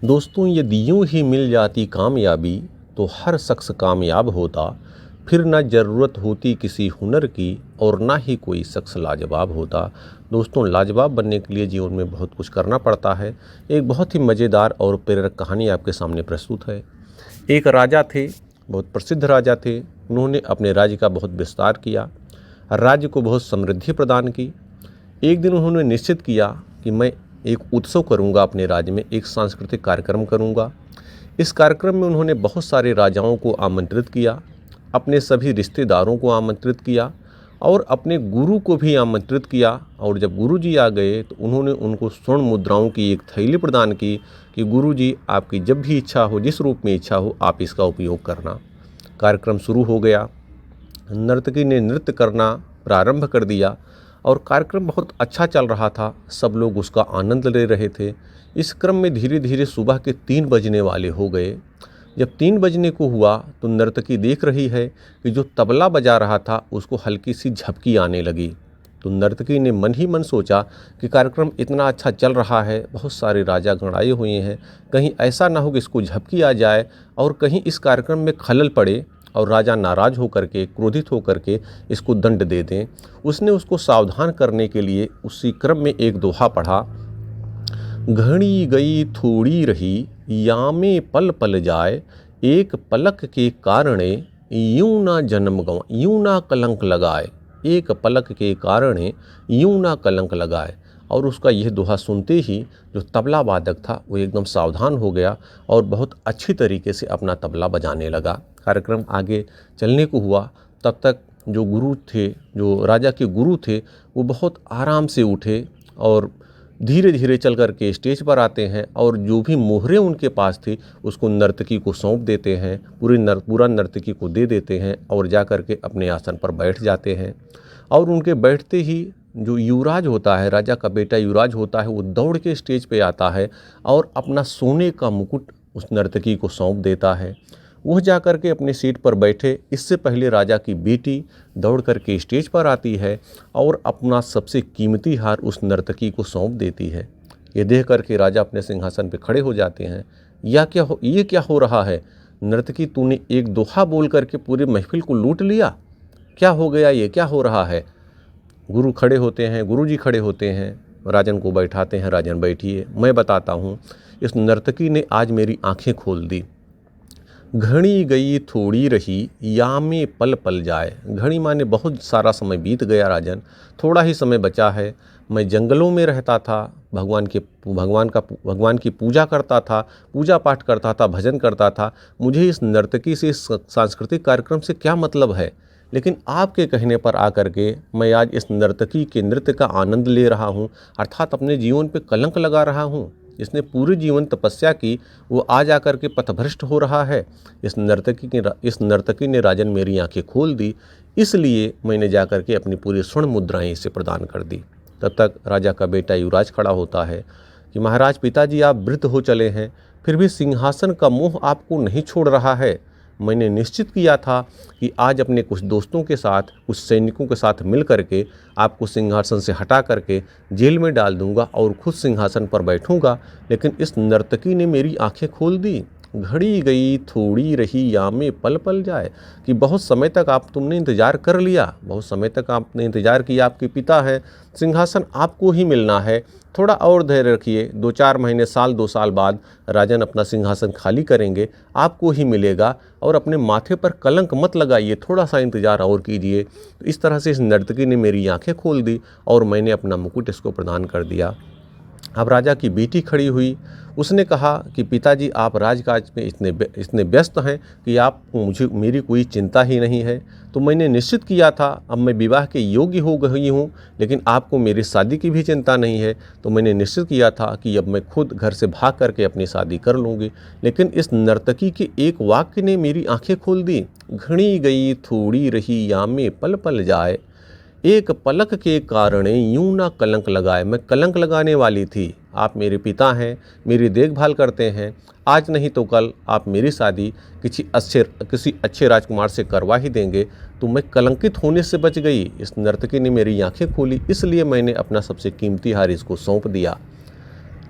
दोस्तों यदि यूं ही मिल जाती कामयाबी तो हर शख्स कामयाब होता, फिर ना ज़रूरत होती किसी हुनर की और ना ही कोई शख्स लाजवाब होता। दोस्तों लाजवाब बनने के लिए जीवन में बहुत कुछ करना पड़ता है। एक बहुत ही मज़ेदार और प्रेरक कहानी आपके सामने प्रस्तुत है। एक राजा थे, बहुत प्रसिद्ध राजा थे। उन्होंने अपने राज्य का बहुत विस्तार किया, राज्य को बहुत समृद्धि प्रदान की। एक दिन उन्होंने निश्चित किया कि मैं एक उत्सव करूंगा, अपने राज्य में एक सांस्कृतिक कार्यक्रम करूंगा। इस कार्यक्रम में उन्होंने बहुत सारे राजाओं को आमंत्रित किया, अपने सभी रिश्तेदारों को आमंत्रित किया और अपने गुरु को भी आमंत्रित किया। और जब गुरु जी आ गए तो उन्होंने उनको स्वर्ण मुद्राओं की एक थैली प्रदान की कि गुरु जी आपकी जब भी इच्छा हो, जिस रूप में इच्छा हो, आप इसका उपयोग करना। कार्यक्रम शुरू हो गया। नर्तकी ने नृत्य करना प्रारंभ कर दिया और कार्यक्रम बहुत अच्छा चल रहा था। सब लोग उसका आनंद ले रहे थे। इस क्रम में धीरे धीरे सुबह के 3 बजने वाले हो गए। जब 3 बजने को हुआ तो नर्तकी देख रही है कि जो तबला बजा रहा था उसको हल्की सी झपकी आने लगी। तो नर्तकी ने मन ही मन सोचा कि कार्यक्रम इतना अच्छा चल रहा है, बहुत सारे राजा गण आए हुए हैं, कहीं ऐसा ना हो कि इसको झपकी आ जाए और कहीं इस कार्यक्रम में खलल पड़े और राजा नाराज़ होकर के, क्रोधित होकर के इसको दंड दे दें। उसने उसको सावधान करने के लिए उसी क्रम में एक दोहा पढ़ा। घड़ी गई थोड़ी रही, यामे पल पल जाए, एक पलक के कारणे यूं ना जन्म गवा, यूं ना कलंक लगाए, एक पलक के कारणे यूं ना कलंक लगाए। और उसका यह दोहा सुनते ही जो तबला वादक था वो एकदम सावधान हो गया और बहुत अच्छी तरीके से अपना तबला बजाने लगा। कार्यक्रम आगे चलने को हुआ। तब तक जो गुरु थे, जो राजा के गुरु थे, वो बहुत आराम से उठे और धीरे धीरे चल कर के स्टेज पर आते हैं और जो भी मोहरें उनके पास थी उसको नर्तकी को सौंप देते हैं, पूरा नर्तकी को दे देते हैं और जा कर के अपने आसन पर बैठ जाते हैं। और उनके बैठते ही जो युवराज होता है, राजा का बेटा युवराज होता है, वो दौड़ के स्टेज पे आता है और अपना सोने का मुकुट उस नर्तकी को सौंप देता है। वह जा कर के अपने सीट पर बैठे। इससे पहले राजा की बेटी दौड़ कर के स्टेज पर आती है और अपना सबसे कीमती हार उस नर्तकी को सौंप देती है। ये देख कर के राजा अपने सिंहासन पर खड़े हो जाते हैं। ये क्या हो रहा है? नर्तकी, तूने एक दोहा बोल करके पूरी महफिल को लूट लिया, क्या हो गया? ये क्या हो रहा है? गुरु खड़े होते हैं, गुरु जी खड़े होते हैं, राजन को बैठाते हैं। राजन बैठिए, मैं बताता हूँ। इस नर्तकी ने आज मेरी आंखें खोल दी। घड़ी गई थोड़ी रही, यामे पल पल जाए। घड़ी माने बहुत सारा समय बीत गया राजन, थोड़ा ही समय बचा है। मैं जंगलों में रहता था, भगवान की पूजा करता था, पूजा पाठ करता था, भजन करता था। मुझे इस नर्तकी से, इस सांस्कृतिक कार्यक्रम से क्या मतलब है? लेकिन आपके कहने पर आकर के मैं आज इस नर्तकी के नृत्य का आनंद ले रहा हूँ, अर्थात अपने जीवन पे कलंक लगा रहा हूँ। जिसने पूरे जीवन तपस्या की वो आज आकर के पथभ्रष्ट हो रहा है। इस नर्तकी ने राजन मेरी आंखें खोल दी, इसलिए मैंने जाकर के अपनी पूरी स्वर्ण मुद्राएं इसे प्रदान कर दी। तब तक राजा का बेटा युवराज खड़ा होता है कि महाराज, पिताजी आप वृद्ध हो चले हैं, फिर भी सिंहासन का मोह आपको नहीं छोड़ रहा है। मैंने निश्चित किया था कि आज अपने कुछ दोस्तों के साथ, कुछ सैनिकों के साथ मिल करके आपको सिंहासन से हटा करके जेल में डाल दूंगा और खुद सिंहासन पर बैठूंगा। लेकिन इस नर्तकी ने मेरी आंखें खोल दी। घड़ी गई थोड़ी रही, यामे पल पल जाए, कि बहुत समय तक तुमने इंतज़ार कर लिया, बहुत समय तक आपने इंतज़ार किया। आपके पिता है, सिंहासन आपको ही मिलना है, थोड़ा और धैर्य रखिए। 2-4 महीने, साल 2 साल बाद राजन अपना सिंहासन खाली करेंगे, आपको ही मिलेगा। और अपने माथे पर कलंक मत लगाइए, थोड़ा सा इंतज़ार और कीजिए। तो इस तरह से इस नर्तकी ने मेरी आंखें खोल दी और मैंने अपना मुकुट इसको प्रदान कर दिया। अब राजा की बेटी खड़ी हुई। उसने कहा कि पिताजी आप राजकाज में इतने व्यस्त हैं कि मेरी कोई चिंता ही नहीं है। तो मैंने निश्चित किया था, अब मैं विवाह के योग्य हो गई हूँ, लेकिन आपको मेरी शादी की भी चिंता नहीं है। तो मैंने निश्चित किया था कि अब मैं खुद घर से भाग करके अपनी शादी कर लूँगी। लेकिन इस नर्तकी के एक वाक्य ने मेरी आंखें खोल दी। घड़ी गई थोड़ी रही, यामे पल पल जाए, एक पलक के कारण यूं ना कलंक लगाए। मैं कलंक लगाने वाली थी। आप मेरे पिता हैं, मेरी देखभाल करते हैं, आज नहीं तो कल आप मेरी शादी किसी अच्छे राजकुमार से करवा ही देंगे। तो मैं कलंकित होने से बच गई। इस नर्तकी ने मेरी आंखें खोली, इसलिए मैंने अपना सबसे कीमती हार इसको सौंप दिया।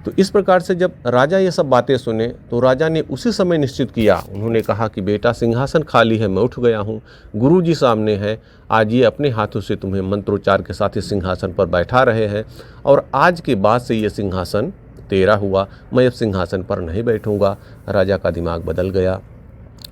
तो इस प्रकार से जब राजा ये सब बातें सुने तो राजा ने उसी समय निश्चित किया, उन्होंने कहा कि बेटा सिंहासन खाली है, मैं उठ गया हूँ, गुरुजी सामने है, आज ये अपने हाथों से तुम्हें मंत्रोच्चार के साथ इस सिंहासन पर बैठा रहे हैं और आज के बाद से ये सिंहासन तेरा हुआ, मैं अब सिंहासन पर नहीं बैठूंगा। राजा का दिमाग बदल गया।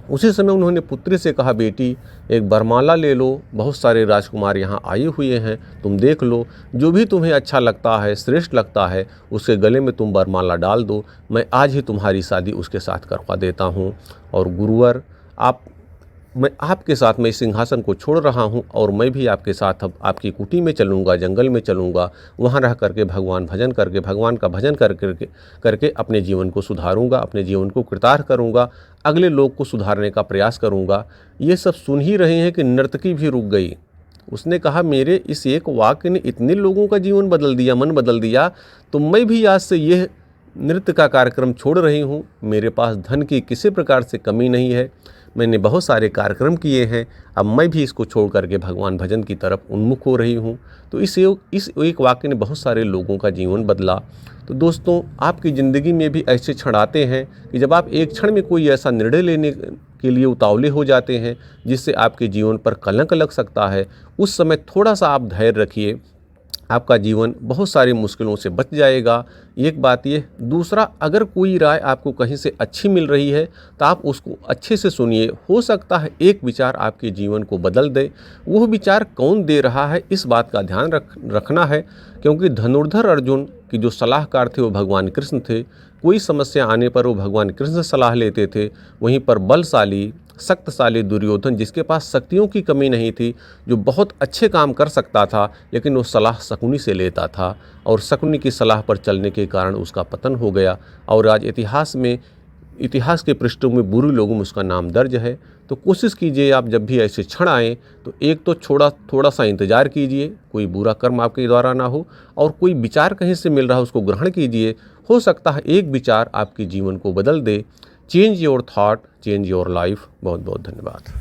उसी समय उन्होंने पुत्री से कहा, बेटी एक बरमाला ले लो, बहुत सारे राजकुमार यहाँ आए हुए हैं, तुम देख लो, जो भी तुम्हें अच्छा लगता है, श्रेष्ठ लगता है, उसके गले में तुम बरमाला डाल दो, मैं आज ही तुम्हारी शादी उसके साथ करवा देता हूँ। और गुरुवर मैं आपके साथ मैं इस सिंहासन को छोड़ रहा हूँ और मैं भी आपके साथ अब आपकी कुटी में चलूँगा, जंगल में चलूँगा, वहाँ रह करके भगवान का भजन करके अपने जीवन को सुधारूँगा, अपने जीवन को कृतार्थ करूँगा, अगले लोग को सुधारने का प्रयास करूँगा। ये सब सुन ही रहे हैं कि नर्तकी भी रुक गई। उसने कहा, मेरे इस एक वाक्य ने इतने लोगों का जीवन बदल दिया, मन बदल दिया, तो मैं भी आज से यह नृत्य का कार्यक्रम छोड़ रही हूँ। मेरे पास धन की किसी प्रकार से कमी नहीं है, मैंने बहुत सारे कार्यक्रम किए हैं, अब मैं भी इसको छोड़ करके भगवान भजन की तरफ उन्मुख हो रही हूँ। तो इस एक वाक्य ने बहुत सारे लोगों का जीवन बदला। तो दोस्तों, आपकी ज़िंदगी में भी ऐसे क्षण आते हैं कि जब आप एक क्षण में कोई ऐसा निर्णय लेने के लिए उतावले हो जाते हैं जिससे आपके जीवन पर कलंक लग सकता है। उस समय थोड़ा सा आप धैर्य रखिए, आपका जीवन बहुत सारी मुश्किलों से बच जाएगा। एक बात ये, दूसरा, अगर कोई राय आपको कहीं से अच्छी मिल रही है तो आप उसको अच्छे से सुनिए, हो सकता है एक विचार आपके जीवन को बदल दे। वो विचार कौन दे रहा है, इस बात का ध्यान रखना है, क्योंकि धनुर्धर अर्जुन की जो सलाहकार थे वो भगवान कृष्ण थे। कोई समस्या आने पर वो भगवान कृष्ण से सलाह लेते थे। वहीं पर बलशाली शक्तिशाली दुर्योधन, जिसके पास शक्तियों की कमी नहीं थी, जो बहुत अच्छे काम कर सकता था, लेकिन वो सलाह शकुनी से लेता था और शकुनी की सलाह पर चलने के कारण उसका पतन हो गया। और आज इतिहास के पृष्ठों में बुरे लोगों में उसका नाम दर्ज है। तो कोशिश कीजिए, आप जब भी ऐसे क्षण आएँ तो एक तो थोड़ा सा इंतज़ार कीजिए, कोई बुरा कर्म आपके द्वारा ना हो, और कोई विचार कहीं से मिल रहा है उसको ग्रहण कीजिए। हो सकता है एक विचार आपके जीवन को बदल दे। Change your thought, change your life. बहुत बहुत धन्यवाद।